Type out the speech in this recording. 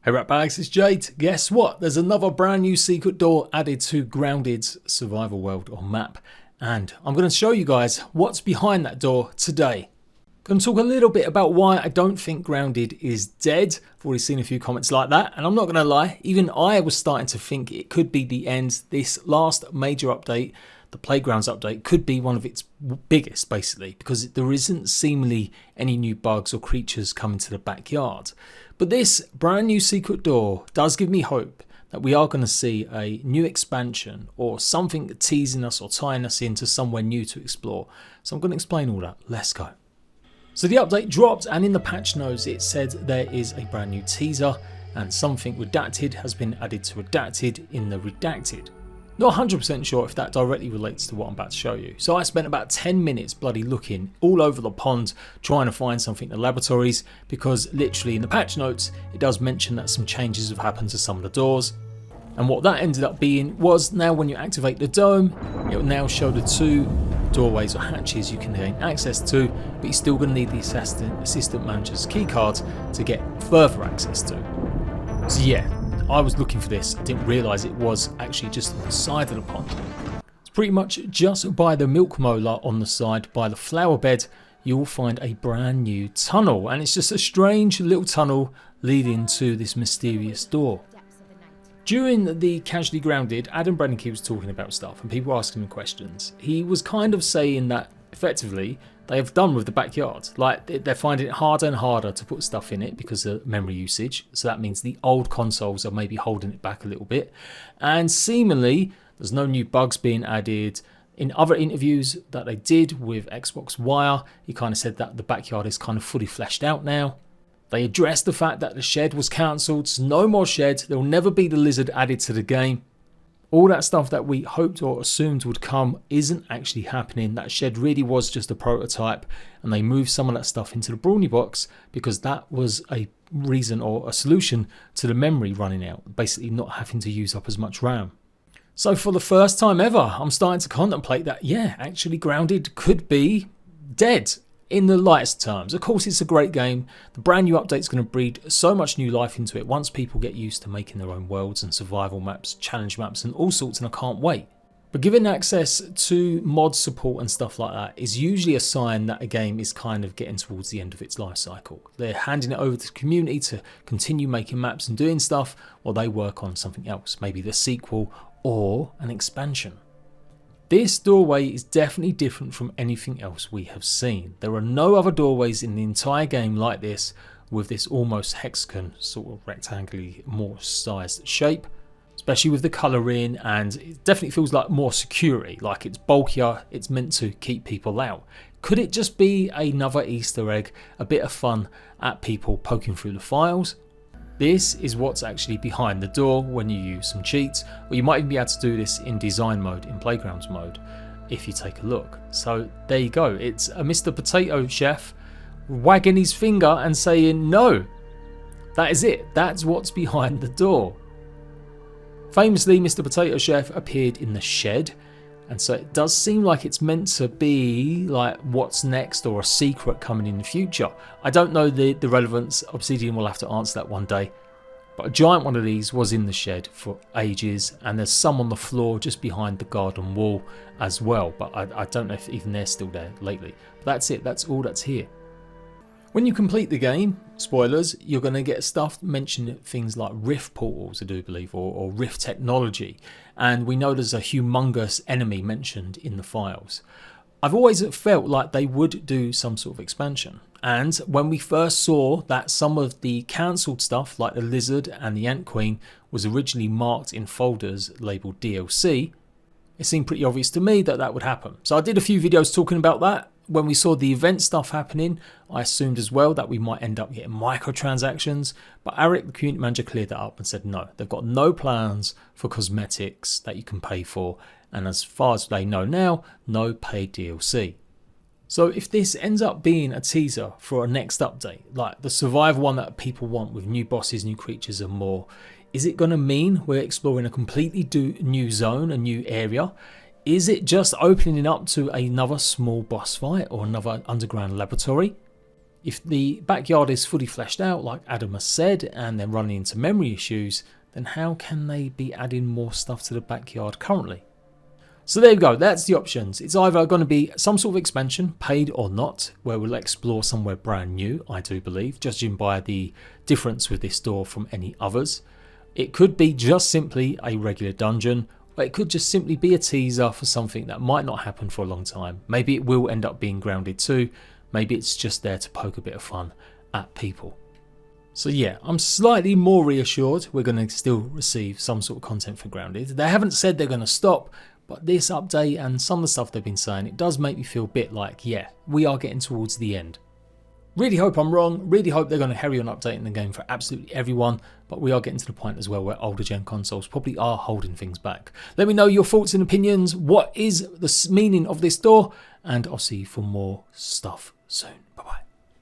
Hey ratbags, it's Jade. Guess what? There's another brand new secret door added to Grounded's survival world or map. And I'm going to show you guys what's behind that door today. Going to talk a little bit about why I don't think Grounded is dead. I've already seen a few comments like that. And I'm not going to lie, even I was starting to think it could be the end. This last major update, the Playgrounds update, could be one of its biggest basically, because there isn't seemingly any new bugs or creatures coming to the backyard. But this brand new secret door does give me hope that we are going to see a new expansion or something teasing us or tying us into somewhere new to explore. So I'm going to explain all that. Let's go. So the update dropped, and in the patch notes it said there is a brand new teaser and something redacted has been added to redacted in the redacted. Not 100% sure if that directly relates to what I'm about to show you. So I spent about 10 minutes bloody looking all over the pond trying to find something in the laboratories, because literally in the patch notes it does mention that some changes have happened to some of the doors. And what that ended up being was, now when you activate the dome, it will now show the two doorways or hatches you can gain access to, but you're still going to need the assistant manager's keycard to get further access to. So yeah, I was looking for this. I didn't realise it was actually just on the side of the pond. It's pretty much just by the milk molar on the side, by the flower bed, you'll find a brand new tunnel, and it's just a strange little tunnel leading to this mysterious door. During the Casually Grounded, Adam Brenninkey was talking about stuff and people were asking him questions. He was kind of saying that effectively they have done with the backyard. Like, they're finding it harder and harder to put stuff in it because of memory usage. So that means the old consoles are maybe holding it back a little bit. And seemingly there's no new bugs being added. In other interviews that they did with Xbox Wire, he kind of said that the backyard is kind of fully fleshed out now. They addressed the fact that the shed was cancelled, so no more shed, there will never be the lizard added to the game. All that stuff that we hoped or assumed would come isn't actually happening. That shed really was just a prototype, and they moved some of that stuff into the Brawny box because that was a reason or a solution to the memory running out, basically not having to use up as much RAM. So for the first time ever, I'm starting to contemplate that, yeah, actually Grounded could be dead. In the lightest terms. Of course, it's a great game. The brand new update is going to breathe so much new life into it once people get used to making their own worlds and survival maps, challenge maps and all sorts, and I can't wait. But giving access to mod support and stuff like that is usually a sign that a game is kind of getting towards the end of its life cycle. They're handing it over to the community to continue making maps and doing stuff while they work on something else, maybe the sequel or an expansion. This doorway is definitely different from anything else we have seen. There are no other doorways in the entire game like this, with this almost hexagon, sort of rectangularly more sized shape, especially with the colouring, and it definitely feels like more security, like it's bulkier, it's meant to keep people out. Could it just be another Easter egg, a bit of fun at people poking through the files? This is what's actually behind the door when you use some cheats, or you might even be able to do this in design mode, in Playgrounds mode, if you take a look. So there you go, it's a Mr. Potato Chef wagging his finger and saying no. That is it, that's what's behind the door. Famously, Mr. Potato Chef appeared in the shed, and so it does seem like it's meant to be like what's next or a secret coming in the future. I don't know the relevance. Obsidian will have to answer that one day. But a giant one of these was in the shed for ages, and there's some on the floor just behind the garden wall as well. But I don't know if even they're still there lately. But that's it, that's all that's here. When you complete the game, spoilers, you're going to get stuff mentioning things like rift portals, I do believe, or rift technology. And we know there's a humongous enemy mentioned in the files. I've always felt like they would do some sort of expansion. And when we first saw that some of the cancelled stuff, like the lizard and the ant queen, was originally marked in folders labelled DLC, it seemed pretty obvious to me that that would happen. So I did a few videos talking about that. When we saw the event stuff happening, I assumed as well that we might end up getting microtransactions, but Eric, the community manager, cleared that up and said no, they've got no plans for cosmetics that you can pay for, and as far as they know now, no paid DLC. So if this ends up being a teaser for a next update, like the survival one that people want with new bosses, new creatures and more, is it going to mean we're exploring a completely new zone, a new area? Is it just opening up to another small boss fight or another underground laboratory? If the backyard is fully fleshed out, like Adam has said, and they're running into memory issues, then how can they be adding more stuff to the backyard currently? So there you go, that's the options. It's either going to be some sort of expansion, paid or not, where we'll explore somewhere brand new, I do believe, judging by the difference with this door from any others. It could be just simply a regular dungeon, or it could just simply be a teaser for something that might not happen for a long time. Maybe it will end up being Grounded 2, maybe it's just there to poke a bit of fun at people. So yeah, I'm slightly more reassured we're going to still receive some sort of content for Grounded. They haven't said they're going to stop, but this update and some of the stuff they've been saying, it does make me feel a bit like, yeah, we are getting towards the end. Really hope I'm wrong, really hope they're going to carry on updating the game for absolutely everyone, but we are getting to the point as well where older gen consoles probably are holding things back. Let me know your thoughts and opinions, what is the meaning of this door, and I'll see you for more stuff soon.